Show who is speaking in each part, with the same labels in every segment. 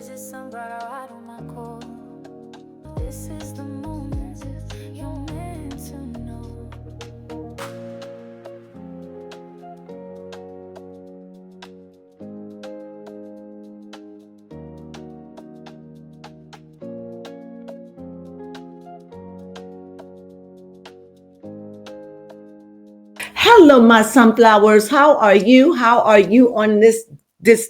Speaker 1: the sun bright out on my core. This is the moment you're meant to know.
Speaker 2: Hello, my sunflowers. How are you? How are you on this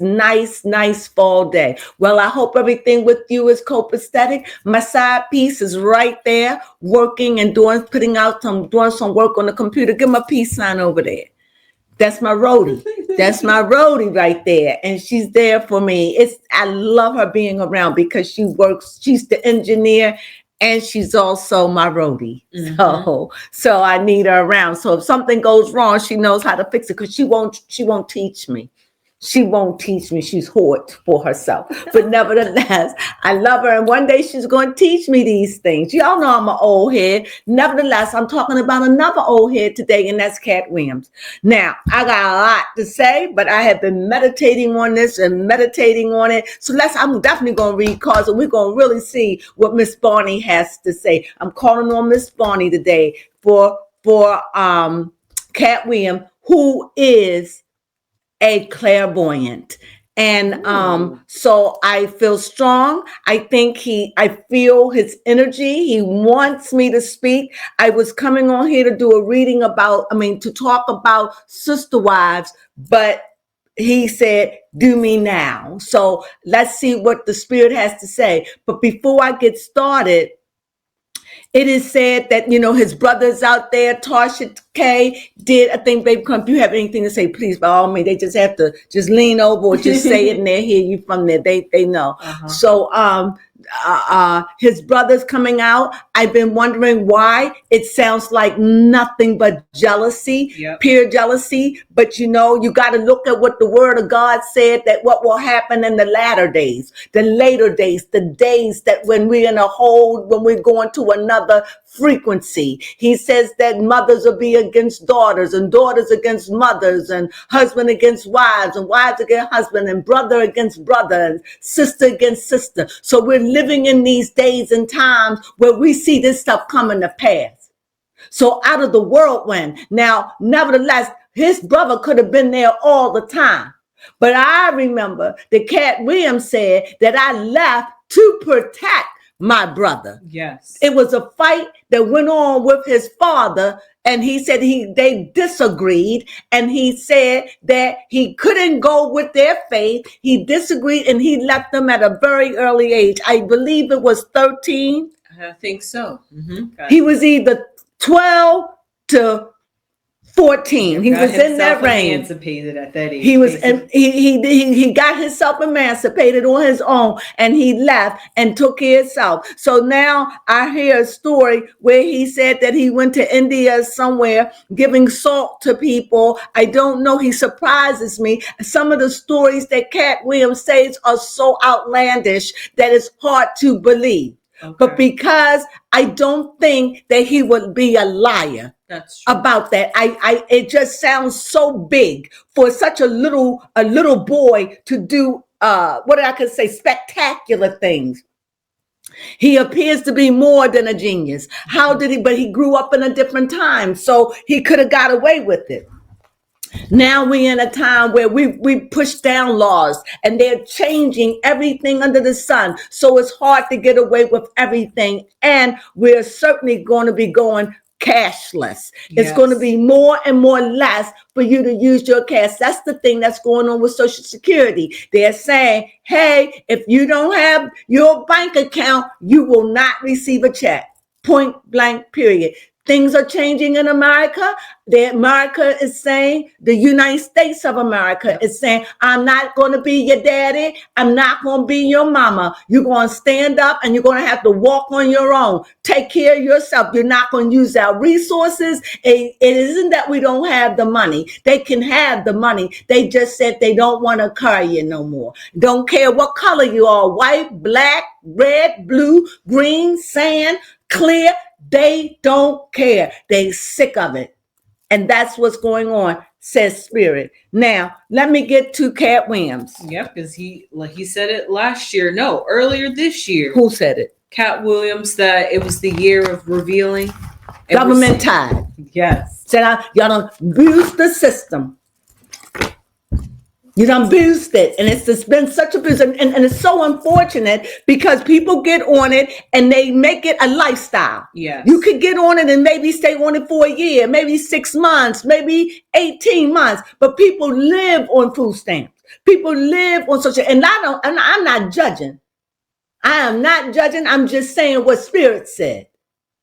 Speaker 2: nice fall day? Well, I hope everything with you is copacetic. My side piece is right there, working and doing some work on the computer. Give my peace sign over there. That's my roadie. That's my roadie right there. And she's there for me. I love her being around because she's the engineer and she's also my roadie. Mm-hmm. So I need her around. So if something goes wrong, she knows how to fix it because she won't teach me. She won't teach me. She's hoard for herself. But nevertheless, I love her. And one day she's going to teach me these things. Y'all know I'm an old head. Nevertheless, I'm talking about another old head today, and that's Katt Williams. Now, I got a lot to say, but I have been meditating on this and meditating on it. So I'm definitely going to read cards, and we're going to really see what Miss Barney has to say. I'm calling on Miss Barney today for Katt Williams, who is a clairvoyant. And so I feel strong. I feel his energy. He wants me to speak. I was coming on here to do a reading to talk about sister wives, but he said, do me now. So let's see what the spirit has to say. But before I get started, it is said that, his brothers out there, Tasha K did, I think, baby, if you have anything to say, please, by all means, they just have to just lean over or just say it and they hear you from there. They know. Uh-huh. So, his brothers coming out. I've been wondering why. It sounds like nothing but jealousy, pure jealousy. But you got to look at what the word of God said, that what will happen in the latter days, the later days, the days that when we're when we're going to another frequency. He says that mothers will be against daughters and daughters against mothers and husband against wives and wives against husband and brother against brother and sister against sister. So we're living in these days and times where we see this stuff coming to pass. So out of the whirlwind. Now, nevertheless, his brother could have been there all the time. But I remember that Katt Williams said that I left to protect my brother. Yes. It was a fight that went on with his father, and he said they disagreed, and he said that he couldn't go with their faith. He disagreed, and he left them at a very early age. I believe it was 13.
Speaker 3: I think so. Mm-hmm.
Speaker 2: He was either 12 to 14. He was in that range.
Speaker 3: Emancipated at that age.
Speaker 2: He was, and he got himself emancipated on his own, and he left and took care of himself. So now I hear a story where he said that he went to India somewhere giving salt to people. I don't know. He surprises me. Some of the stories that Katt Williams says are so outlandish that it's hard to believe. Okay. But because I don't think that he would be a liar. That's true. About that. It just sounds so big for such a little boy to do spectacular things. He appears to be more than a genius. But he grew up in a different time, so he could have got away with it. Now we're in a time where we push down laws and they're changing everything under the sun. So it's hard to get away with everything. And we're certainly going to be going cashless. It's going to be more and more less for you to use your cash. That's the thing that's going on with Social Security. They're saying, hey, if you don't have your bank account, you will not receive a check. Point blank, period. Things are changing in America. America is saying, the United States of America is saying, I'm not going to be your daddy. I'm not going to be your mama. You're going to stand up and you're going to have to walk on your own. Take care of yourself. You're not going to use our resources. It isn't that we don't have the money. They can have the money. They just said they don't want to carry you no more. Don't care what color you are, white, black, red, blue, green, sand, clear. They don't care. They sick of it. And that's what's going on. says Spirit. Now, let me get to Katt Williams.
Speaker 3: Yep, because he said it last year. No, earlier this year.
Speaker 2: Who said it?
Speaker 3: Katt Williams, that it was the year of revealing.
Speaker 2: Government tied.
Speaker 3: Yes.
Speaker 2: Said, y'all don't abuse the system. You done abused it. And it's just been such abuse. And it's so unfortunate because people get on it and they make it a lifestyle.
Speaker 3: Yes.
Speaker 2: You could get on it and maybe stay on it for a year, maybe 6 months, maybe 18 months. But people live on food stamps. People live on social. And I'm not judging. I am not judging. I'm just saying what Spirit said.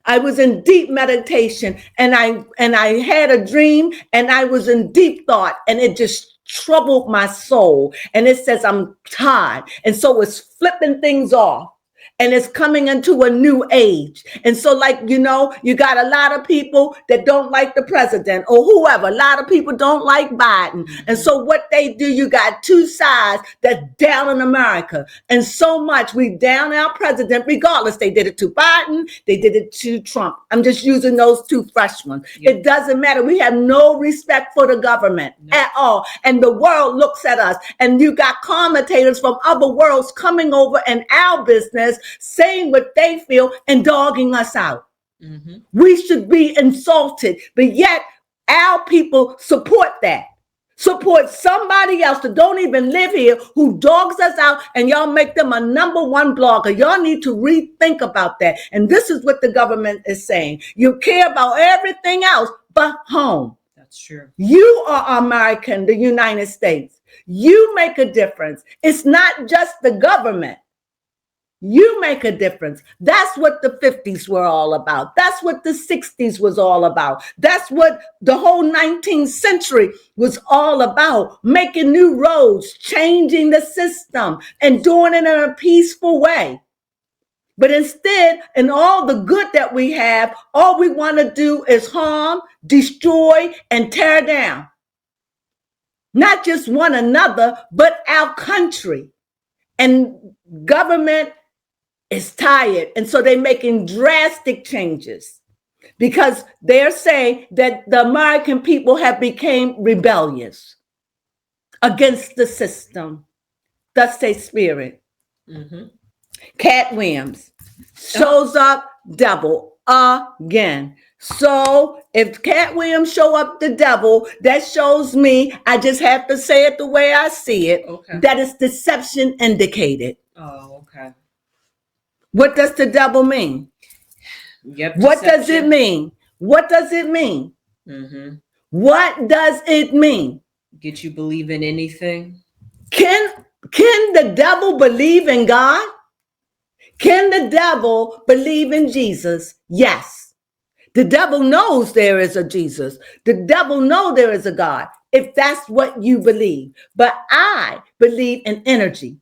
Speaker 2: I was in deep meditation and I had a dream and I was in deep thought and it just troubled my soul. And it says I'm tired. And so it's flipping things off. And it's coming into a new age. And so, you got a lot of people that don't like the president or whoever. A lot of people don't like Biden. And so what they do, you got two sides that's down in America. And so much we down our president, regardless. They did it to Biden. They did it to Trump. I'm just using those two fresh ones. Yep. It doesn't matter. We have no respect for the government at all. And the world looks at us. And you got commentators from other worlds coming over in our business, saying what they feel and dogging us out. Mm-hmm. We should be insulted, but yet our people support that. Support somebody else that don't even live here who dogs us out, and y'all make them a number one blogger. Y'all need to rethink about that. And this is what the government is saying. You care about everything else but home.
Speaker 3: That's true.
Speaker 2: You are American, the United States. You make a difference. It's not just the government. You make a difference. That's what the 50s were all about. That's what the 60s was all about. That's what the whole 19th century was all about. Making new roads, changing the system, and doing it in a peaceful way. But instead, in all the good that we have, all we want to do is harm, destroy, and tear down. Not just one another, but our country. And government is tired. And so they're making drastic changes because they're saying that the American people have become rebellious against the system. Thus say Spirit. Mm-hmm. Katt Williams shows up devil again. So if Katt Williams show up the devil, that shows me, I just have to say it the way I see it, that is deception indicated.
Speaker 3: Oh, okay.
Speaker 2: What does the devil mean?
Speaker 3: Yep.
Speaker 2: What does it mean? What does it mean? Mm-hmm. What does it mean?
Speaker 3: Get you believe in anything?
Speaker 2: Can the devil believe in God? Can the devil believe in Jesus? Yes. The devil knows there is a Jesus. The devil knows there is a God, if that's what you believe. But I believe in energy.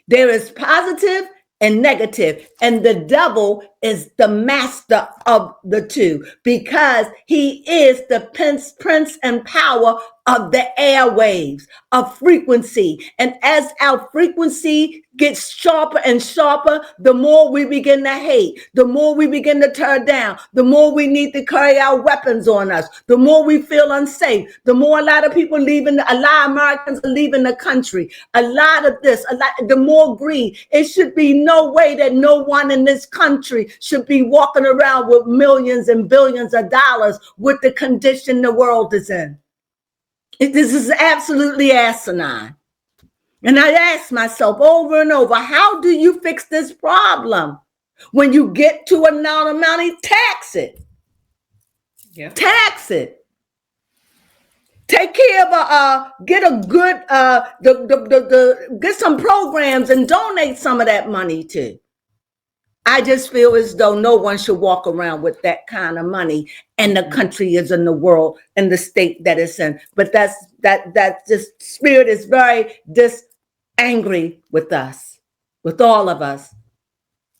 Speaker 2: There is positive and negative, and the devil is the master of the two because he is the prince and power of the airwaves, of frequency. And as our frequency gets sharper and sharper, the more we begin to hate, the more we begin to tear down, the more we need to carry our weapons on us, the more we feel unsafe, the more a lot of people a lot of Americans are leaving the country, a lot of this, the more greed. It should be no way that no one in this country should be walking around with millions and billions of dollars with the condition the world is in. This is absolutely asinine. And I ask myself over and over, how do you fix this problem? When you get to an amount of money, tax it. Yeah. Tax it. Take care of get a good get some programs and donate some of that money to. I just feel as though no one should walk around with that kind of money, and the country is in the world and the state that it's in. But that just Spirit is very angry with us, with all of us.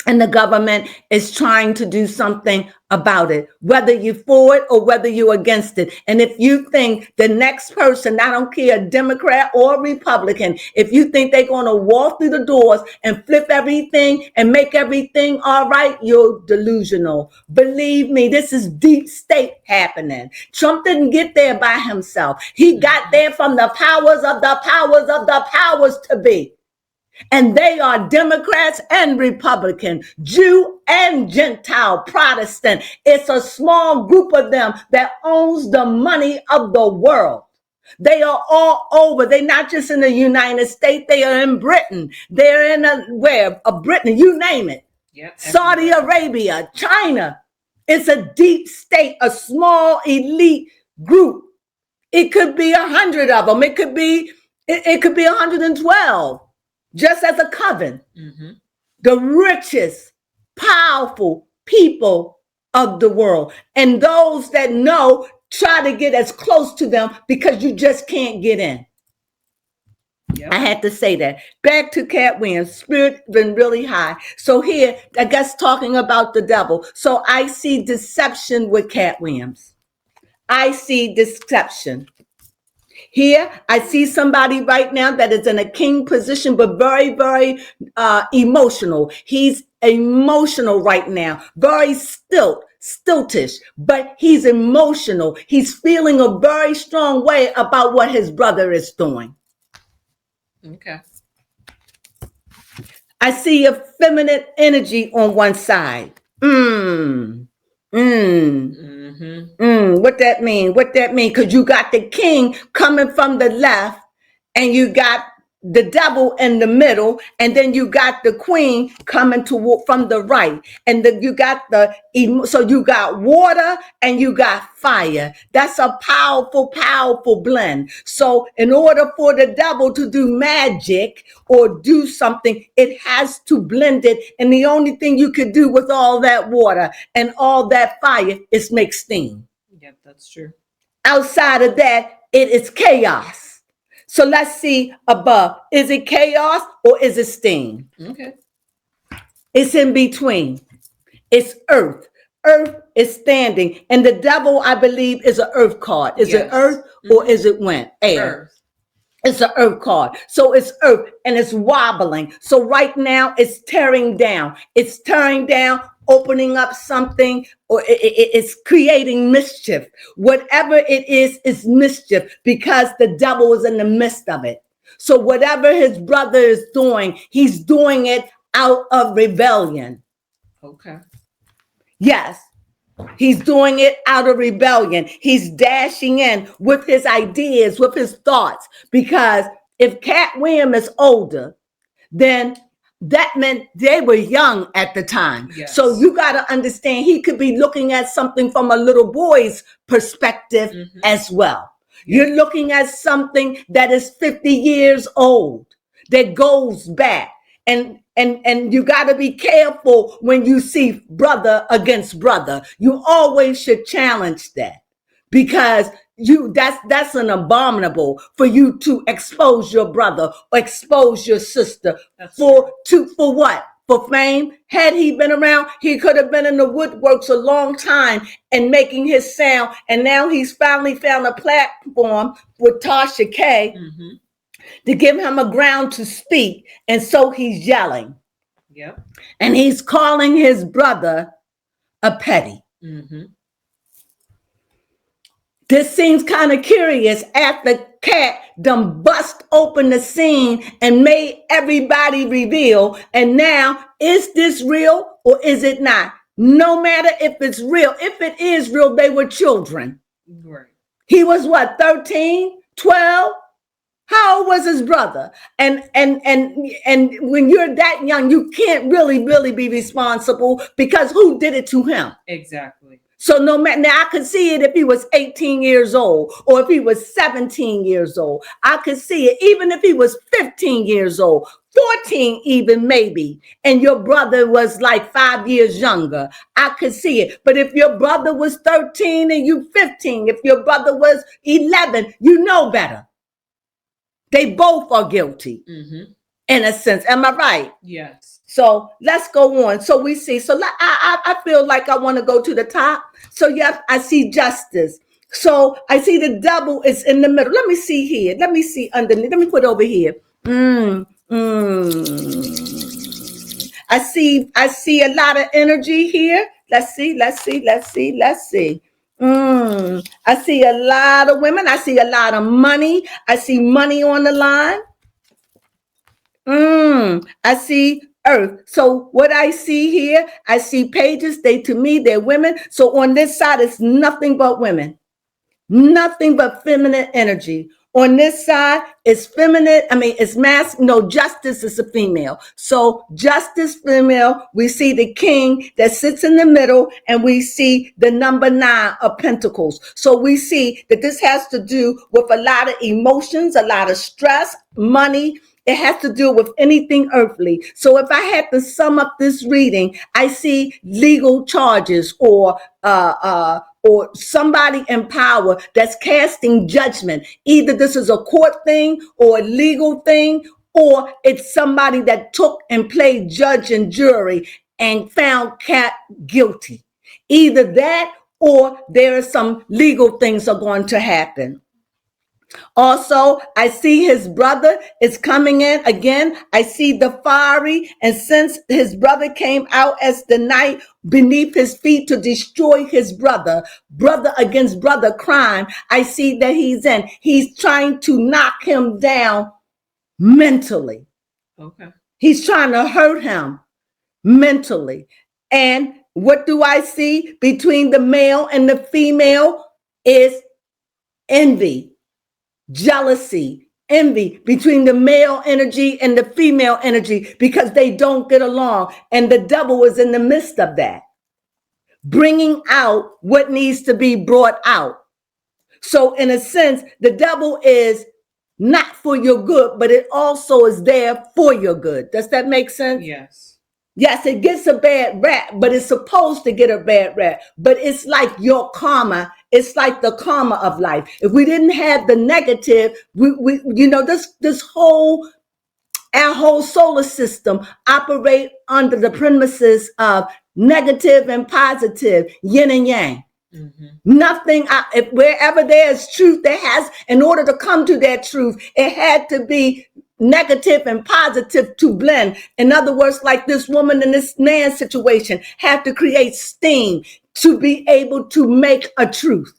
Speaker 2: And the government is trying to do something about it, whether you're for it or whether you're against it. And if you think the next person, I don't care, Democrat or Republican, if you think they're going to walk through the doors and flip everything and make everything all right, you're delusional. Believe me, this is deep state happening. Trump didn't get there by himself. He got there from the powers of the powers of the powers to be. And they are Democrats and Republican, Jew and Gentile, Protestant. It's a small group of them that owns the money of the world. They are all over. They're not just in the United States. They are in Britain. They're in Britain, you name it.
Speaker 3: Yep,
Speaker 2: Saudi Arabia, China. It's a deep state, a small elite group. It could be 100 of them. It could be 112. Just as a coven, the richest, powerful people of the world. And those that know, try to get as close to them because you just can't get in.
Speaker 3: Yep.
Speaker 2: I had to say that. Back to Katt Williams, spirit been really high. So here, I guess talking about the devil. So I see deception with Katt Williams. I see deception. Here, I see somebody right now that is in a king position, but very, very emotional. He's emotional right now, very stiltish, but he's emotional. He's feeling a very strong way about what his brother is doing.
Speaker 3: Okay.
Speaker 2: I see a feminine energy on one side. What that mean? Because you got the king coming from the left, and you got the devil in the middle, and then you got the queen coming from the right, and you got so you got water and you got fire. That's a powerful, powerful blend. So in order for the devil to do magic or do something, it has to blend it, and the only thing you could do with all that water and all that fire is make steam.
Speaker 3: Yep, that's true.
Speaker 2: Outside of that, it is chaos. So let's see above. Is it chaos or is it steam?
Speaker 3: Okay.
Speaker 2: It's in between. It's earth. Earth is standing. And the devil, I believe, is an earth card. Is it earth or is it wind? Air.
Speaker 3: Earth.
Speaker 2: It's an earth card. So it's earth and it's wobbling. So right now it's tearing down. It's tearing down, opening up something, or it's creating mischief. Whatever it is mischief because the devil is in the midst of it. So whatever his brother is doing, he's doing it out of rebellion.
Speaker 3: Okay.
Speaker 2: Yes. He's doing it out of rebellion. He's dashing in with his ideas, with his thoughts. Because if Katt Williams is older, then that meant they were young at the time.
Speaker 3: Yes.
Speaker 2: So you got to understand he could be looking at something from a little boy's perspective as well. You're looking at something that is 50 years old, that goes back. And you got to be careful when you see brother against brother. You always should challenge that, because that's an abominable for you to expose your brother or expose your sister for what? For fame? Had he been around, he could have been in the woodworks a long time and making his sound. And now he's finally found a platform with Tasha K. To give him a ground to speak. And so he's yelling.
Speaker 3: Yep.
Speaker 2: And he's calling his brother a petty. This seems kind of curious after Katt done bust open the scene and made everybody reveal. And now, is this real or is it not? No matter if it's real. If it is real, they were children.
Speaker 3: Right.
Speaker 2: He was what, 13, 12? How old was his brother? And when you're that young, you can't really be responsible, because who did it to him?
Speaker 3: Exactly.
Speaker 2: So no matter, now I could see it if he was 18 years old or if he was 17 years old. I could see it even if he was 15 years old, 14 even maybe, and your brother was like 5 years younger. I could see it. But if your brother was 13 and you 15, if your brother was 11, you know better. They both are guilty. in a sense. Am I right?
Speaker 3: Yes.
Speaker 2: So let's go on. So we see. So I feel like I want to go to the top. So yes, I see justice. So I see the devil is in the middle. Let me see here. Let me see underneath. Let me put it over here. I see a lot of energy here. Let's see. I see a lot of women. I see a lot of money. I see money on the line. I see earth. So what I see here, I see pages. They, to me, they're women. So on this side, it's nothing but women. Nothing but feminine energy. On this side, it's feminine. I mean, it's masculine. No, justice is a female. So justice, female. We see the king that sits in the middle, and we see the number 9 of pentacles. So we see that this has to do with a lot of emotions, a lot of stress, money. It has to do with anything earthly. So if I had to sum up this reading, I see legal charges or somebody in power that's casting judgment. Either this is a court thing or a legal thing, or it's somebody that took and played judge and jury and found Katt guilty. Either that or there are some legal things are going to happen. Also, I see his brother is coming in again. I see the fiery, and since his brother came out as the knight beneath his feet to destroy his brother against brother crime, I see that he's trying to knock him down mentally.
Speaker 3: Okay.
Speaker 2: He's trying to hurt him mentally. And what do I see between the male and the female is envy. Jealousy, envy between the male energy and the female energy because they don't get along. And the devil is in the midst of that, bringing out what needs to be brought out. So in a sense, the devil is not for your good, but it also is there for your good. Does that make sense?
Speaker 3: Yes.
Speaker 2: Yes, it gets a bad rap, but it's supposed to get a bad rap. But it's like your karma. It's like the karma of life. If we didn't have the negative, we this our whole solar system operate under the premises of negative and positive, yin and yang. Mm-hmm. Nothing, if wherever there's truth, in order to come to that truth, it had to be negative and positive to blend. In other words, like this woman in this man situation had to create steam to be able to make a truth.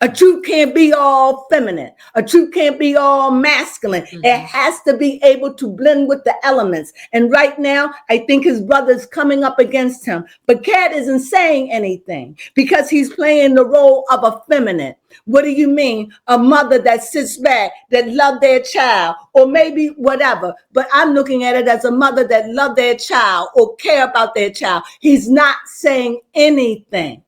Speaker 2: A truth can't be all feminine. A truth can't be all masculine. Mm-hmm. It has to be able to blend with the elements. And right now, I think his brother's coming up against him. But Katt isn't saying anything because he's playing the role of a feminine. What do you mean? A mother that sits back, that loved their child, or maybe whatever. But I'm looking at it as a mother that loved their child or care about their child. He's not saying anything.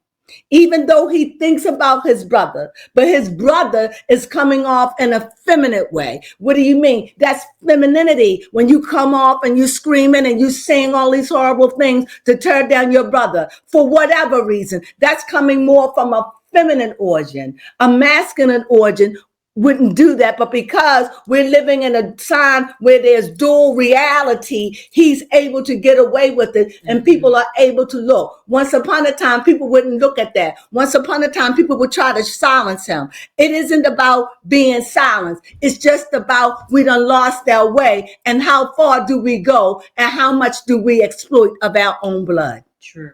Speaker 2: Even though he thinks about his brother, but his brother is coming off in a feminine way. What do you mean? That's femininity. When you come off and you screaming and you saying all these horrible things to tear down your brother for whatever reason, that's coming more from a feminine origin. A masculine origin wouldn't do that, but because we're living in a time where there's dual reality, he's able to get away with it, and people are able to look. Once upon a time, people wouldn't look at that. Once upon a time, people would try to silence him. It isn't about being silenced. It's just about we done lost our way, and how far do we go, and how much do we exploit of our own blood?
Speaker 3: True.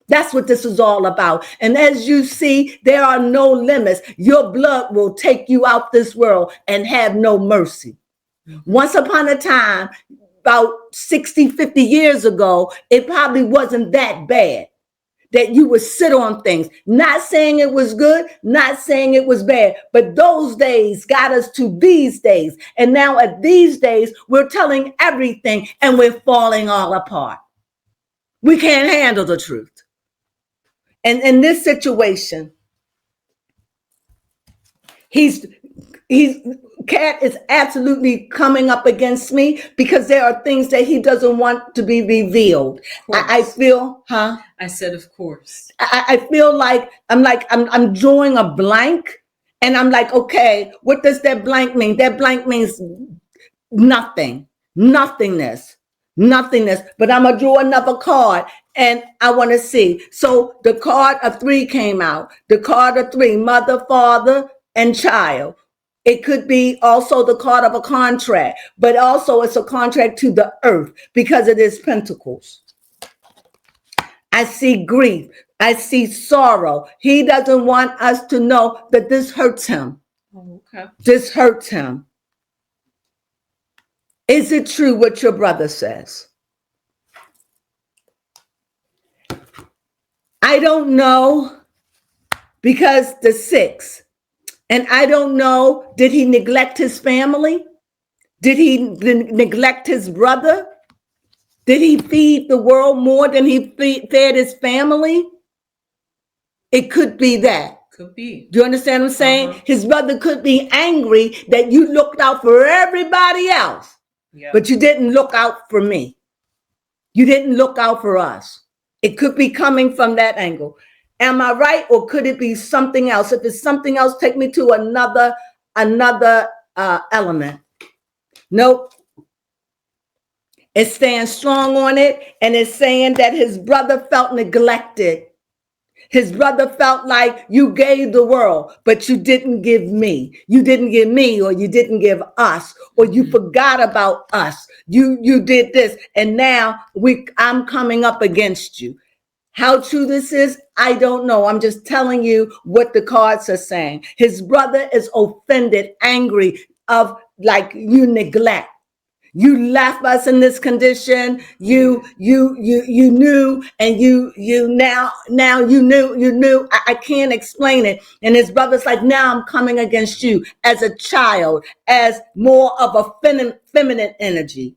Speaker 2: That's what this is all about. And as you see, there are no limits. Your blood will take you out this world and have no mercy. Mm-hmm. Once upon a time, about 60, 50 years ago, it probably wasn't that bad that you would sit on things. Not saying it was good, not saying it was bad, but those days got us to these days. And now at these days, we're telling everything and we're falling all apart. We can't handle the truth. And in this situation, Katt is absolutely coming up against me because there are things that he doesn't want to be revealed. I feel,
Speaker 3: I said, of course.
Speaker 2: I feel like I'm drawing a blank, and I'm like, okay, what does that blank mean? That blank means nothing. nothingness, nothingness. But I'm gonna draw another card, and I want to see. So the card of 3 came out. The card of 3, mother, father, and child. It could be also the card of a contract, but also it's a contract to the earth because it is pentacles. I see grief. I see sorrow. He doesn't want us to know that this hurts him.
Speaker 3: Okay.
Speaker 2: This hurts him. Is it true what your brother says? I don't know, because the 6. And I don't know, did he neglect his family? Did he neglect his brother? Did he feed the world more than he fed his family? It could be that.
Speaker 3: Could be.
Speaker 2: Do you understand what I'm saying? His brother could be angry that you looked out for everybody else, but you didn't look out for me. You didn't look out for us. It could be coming from that angle. Am I right? Or could it be something else? If it's something else, take me to another element. Nope. It stands strong on it, and it's saying that his brother felt neglected. His brother felt like you gave the world, but you didn't give me. You didn't give me, or you didn't give us, or you forgot about us. You did this, and now I'm coming up against you. How true this is, I don't know. I'm just telling you what the cards are saying. His brother is offended, angry of like you neglect. You left us in this condition. You knew, and you now you knew. I can't explain it. And his brother's like, now I'm coming against you as a child, as more of a feminine energy.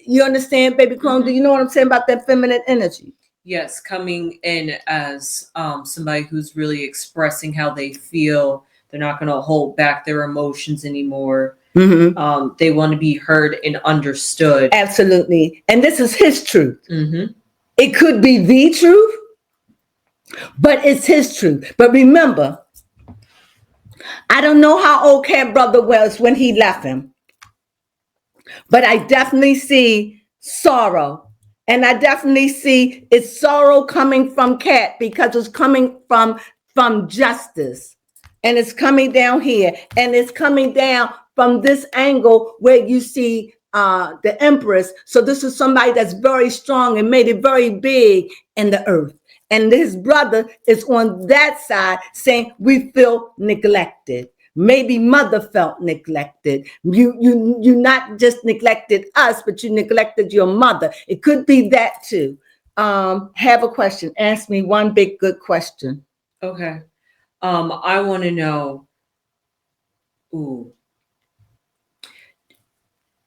Speaker 2: You understand, baby clone? Do you know what I'm saying about that feminine energy?
Speaker 3: Yes, coming in as somebody who's really expressing how they feel. They're not going to hold back their emotions anymore. They want to be heard and understood.
Speaker 2: Absolutely. And this is his truth. It could be the truth, but it's his truth. But remember, I don't know how old Katt brother was when he left him, but I definitely see sorrow. And I definitely see it's sorrow coming from Katt because it's coming from justice. And it's coming down here. And it's coming down from this angle where you see the Empress. So this is somebody that's very strong and made it very big in the earth. And his brother is on that side saying, we feel neglected. Maybe mother felt neglected. You not just neglected us, but you neglected your mother. It could be that too. Have a question. Ask me one big good question.
Speaker 3: Okay. I want to know.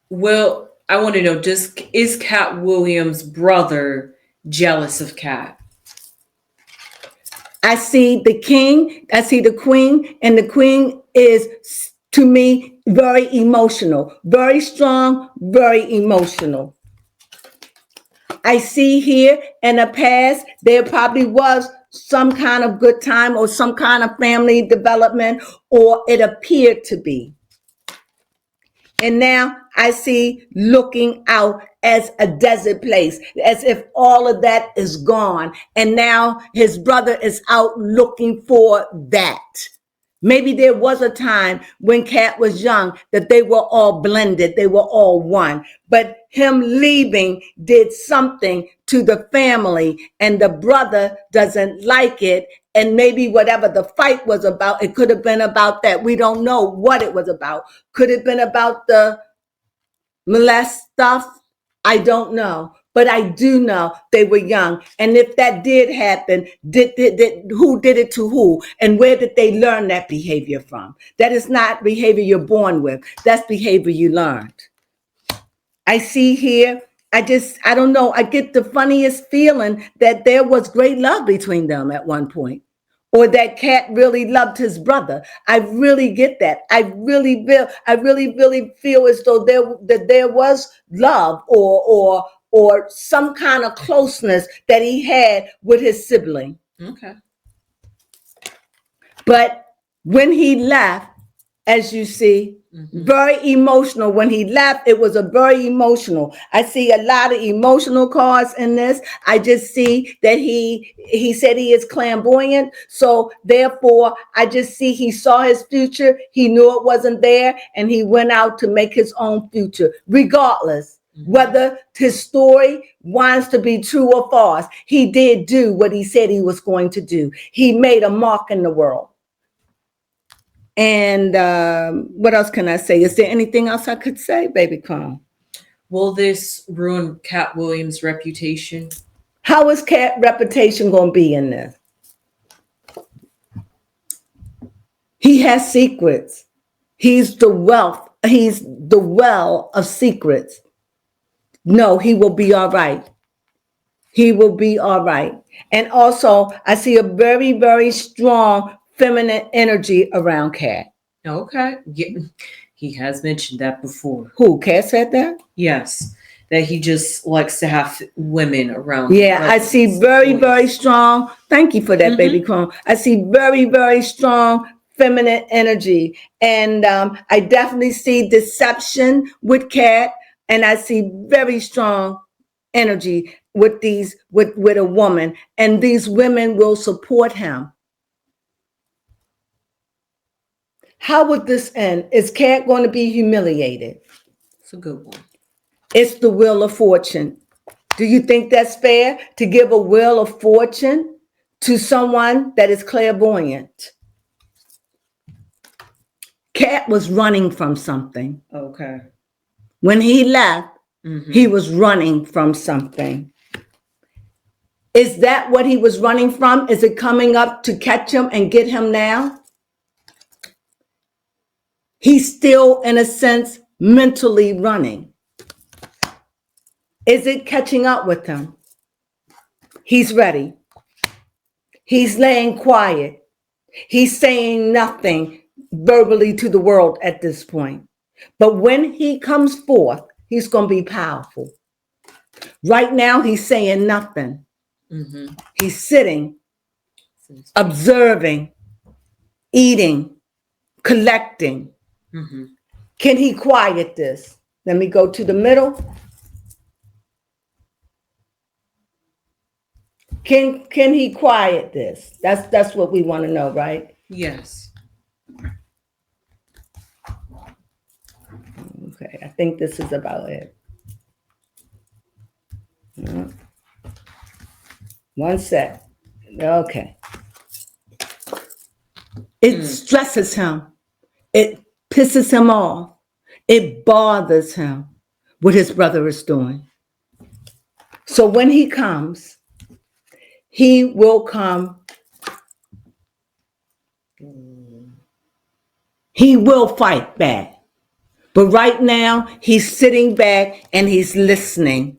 Speaker 3: Well, I want to know, is Katt Williams' brother jealous of Katt?
Speaker 2: I see the king, I see the queen, and the queen is, to me, very emotional, very strong, very emotional. I see here in the past, there probably was some kind of good time or some kind of family development, or it appeared to be. And now I see looking out as a desert place, as if all of that is gone. And now his brother is out looking for that. Maybe there was a time when Katt was young that they were all blended. They were all one. But him leaving did something to the family, and the brother doesn't like it. And maybe whatever the fight was about, it could have been about that. We don't know what it was about. Could it have been about the molest stuff? I don't know. But I do know they were young. And if that did happen, who did it to who? And where did they learn that behavior from? That is not behavior you're born with. That's behavior you learned. I see here, I don't know. I get the funniest feeling that there was great love between them at one point. Or that Katt really loved his brother. I really get that. I really feel as though there was love or some kind of closeness that he had with his sibling.
Speaker 3: Okay.
Speaker 2: But when he left, as you see.
Speaker 3: Mhm.
Speaker 2: Very emotional. When he left, it was a very emotional. I see a lot of emotional cards in this. I just see that he said he is clairvoyant. So therefore, I just see he saw his future. He knew it wasn't there, and he went out to make his own future, regardless whether his story wants to be true or false. He did do what he said he was going to do. He made a mark in the world. And what else can I say? Is there anything else I could say, baby Chrome?
Speaker 3: Will this ruin Katt Williams' reputation?
Speaker 2: How is Katt reputation going to be in this? He has secrets. He's the wealth. He's the well of secrets. No, he will be all right. He will be all right. And also, I see a very, very strong feminine energy around Katt.
Speaker 3: Okay. Yeah. He has mentioned that before.
Speaker 2: Who? Katt said that?
Speaker 3: Yes. That he just likes to have women around.
Speaker 2: Yeah, I see very, very strong. Thank you for that, baby Chrome. I see very, very strong feminine energy. And I definitely see deception with Katt. And I see very strong energy with with a woman. And these women will support him. How would this end? Is Katt going to be humiliated?
Speaker 3: It's a good one.
Speaker 2: It's the wheel of fortune. Do you think that's fair to give a wheel of fortune to someone that is clairvoyant? Katt was running from something.
Speaker 3: Okay.
Speaker 2: When he left, he was running from something. Is that what he was running from? Is it coming up to catch him and get him now? He's still, in a sense, mentally running. Is it catching up with him? He's ready. He's laying quiet. He's saying nothing verbally to the world at this point. But when he comes forth, he's going to be powerful. Right now, he's saying nothing. He's sitting, observing, eating, collecting. Can he quiet this? Let me go to the middle. Can he quiet this? That's what we want to know, right?
Speaker 3: Yes.
Speaker 2: Okay, I think this is about it. One sec. Okay. It stresses him. It pisses him off. It bothers him what his brother is doing. So when he comes, he will come. He will fight back. But right now, he's sitting back and he's listening.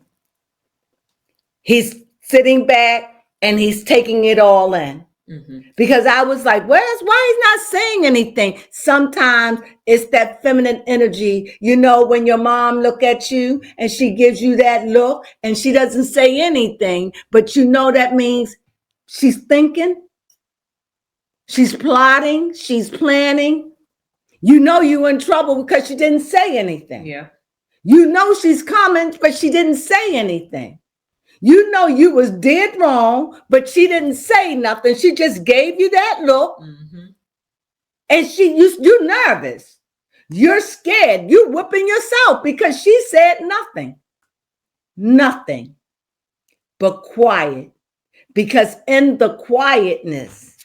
Speaker 2: He's sitting back and he's taking it all in. Because I was like, why he's not saying anything? Sometimes it's that feminine energy. You know, when your mom look at you and she gives you that look and she doesn't say anything, but you know that means she's thinking, she's plotting, she's planning. You know you're in trouble because she didn't say anything.
Speaker 3: Yeah.
Speaker 2: You know she's coming, but she didn't say anything. You know you was dead wrong, but she didn't say nothing. She just gave you that look. And you're nervous. You're scared. You're whipping yourself because she said nothing. Nothing. But quiet. Because in the quietness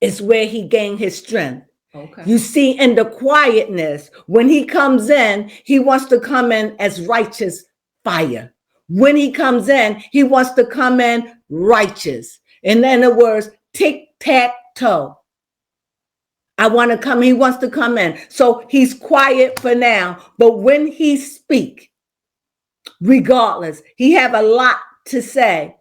Speaker 2: is where he gained his strength.
Speaker 3: Okay.
Speaker 2: You see, in the quietness, when he comes in, he wants to come in as righteous fire. When he comes in, he wants to come in righteous. In other words, tic-tac-toe. He wants to come in. So he's quiet for now. But when he speak, regardless, he have a lot to say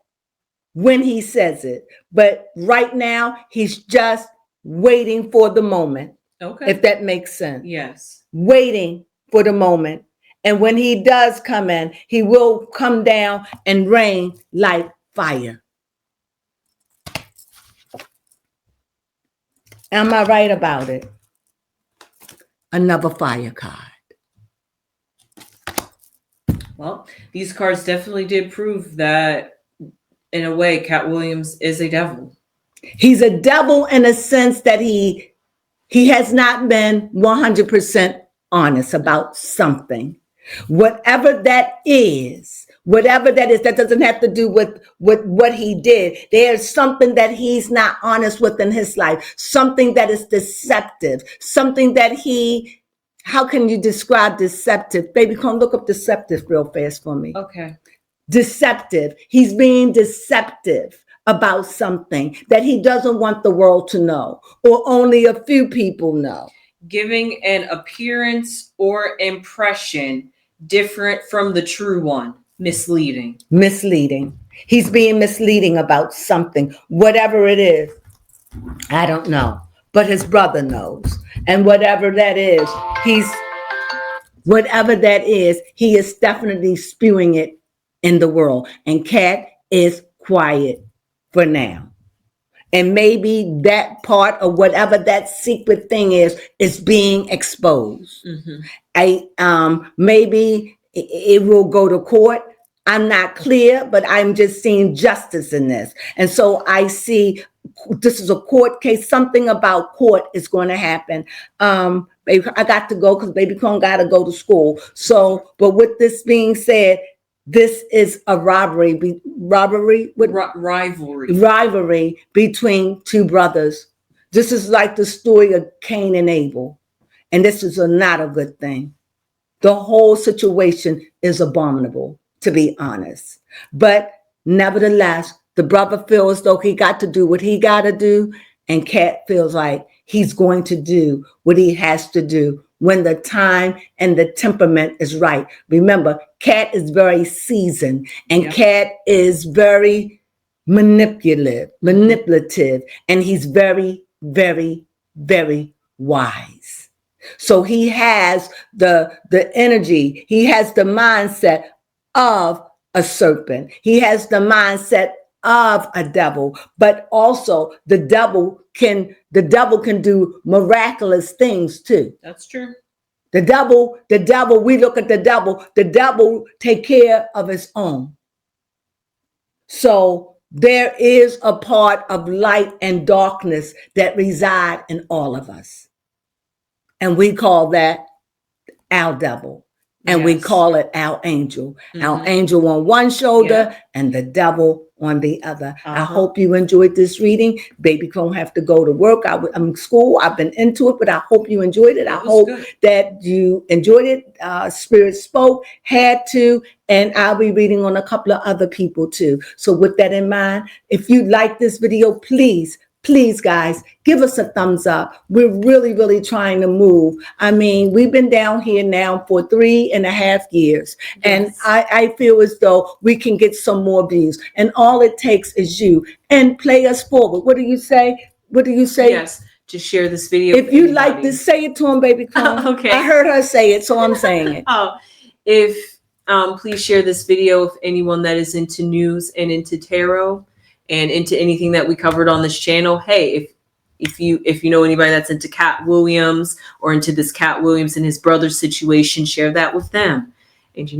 Speaker 2: when he says it. But right now, he's just waiting for the moment.
Speaker 3: Okay.
Speaker 2: If that makes sense.
Speaker 3: Yes.
Speaker 2: Waiting for the moment. And when he does come in, he will come down and rain like fire. Am I right about it? another fire card.
Speaker 3: Well, these cards definitely did prove that, in a way, Katt Williams is a devil.
Speaker 2: He's a devil in a sense that he has not been 100% honest about something. Whatever that is, that doesn't have to do with what he did. There's something that he's not honest with in his life, something that is deceptive, something that how can you describe deceptive? Baby, come look up deceptive real fast for me.
Speaker 3: Okay.
Speaker 2: Deceptive. He's being deceptive about something that he doesn't want the world to know, or only a few people know.
Speaker 3: Giving an appearance or impression different from the true one. Misleading.
Speaker 2: Misleading. He's being misleading about something, whatever it is. I don't know, but his brother knows. And whatever that is, he is definitely spewing it in the world. And Katt is quiet for now. And maybe that part of whatever that secret thing is being exposed. Maybe it will go to court. I'm not clear, but I'm just seeing justice in this. And so I see this is a court case. Something about court is going to happen. Baby, I got to go because Baby Crone got to go to school. So, but with this being said, this is a rivalry between two brothers. This is like the story of Cain and Abel. And this is not a good thing. The whole situation is abominable, to be honest. But nevertheless, the brother feels as though he got to do what he got to do. And Katt feels like he's going to do what he has to do when the time and the temperament is right. Remember, Katt is very seasoned, and Katt is very manipulative, and he's very, very, very wise. So he has the energy, he has the mindset of a serpent. He has the mindset of a devil, but also the devil can do miraculous things too.
Speaker 3: That's true.
Speaker 2: The devil, we look at the devil take care of his own. So there is a part of light and darkness that reside in all of us. And we call that our devil. And we call it our angel. Our angel on one shoulder and the devil on the other. I hope you enjoyed this reading. Baby Crone have to go to work. I'm in school. I've been into it, but I hope you enjoyed it. I hope that you enjoyed it. Spirit spoke, had to, and I'll be reading on a couple of other people too. So with that in mind, if you like this video, please, guys, give us a thumbs up. We're really, really trying to move. I mean, we've been down here now for 3.5 years. And I feel as though we can get some more views. And all it takes is you. And play us forward. What do you say?
Speaker 3: Yes, to share this video.
Speaker 2: If you like this, say it to him, Baby Crone.
Speaker 3: Okay.
Speaker 2: I heard her say it, so I'm saying it.
Speaker 3: Please share this video with anyone that is into news and into tarot and into anything that we covered on this channel. Hey, if you know anybody that's into Katt Williams or into this Katt Williams and his brother's situation, share that with them. And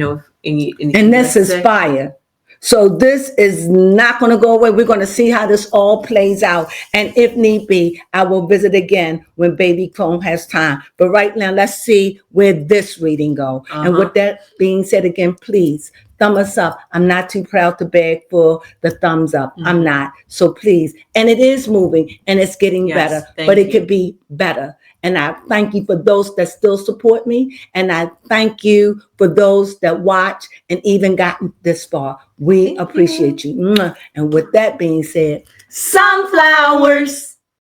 Speaker 2: and this is fire. So this is not going to go away. We're going to see how this all plays out. And if need be, I will visit again when Baby Crone has time. But right now, let's see where this reading go. And with that being said again, please, thumb us up. I'm not too proud to beg for the thumbs up. I'm not. So please. And it is moving and it's getting better, but it could be better. And I thank you for those that still support me. And I thank you for those that watch and even gotten this far. We appreciate you. And with that being said, sunflowers.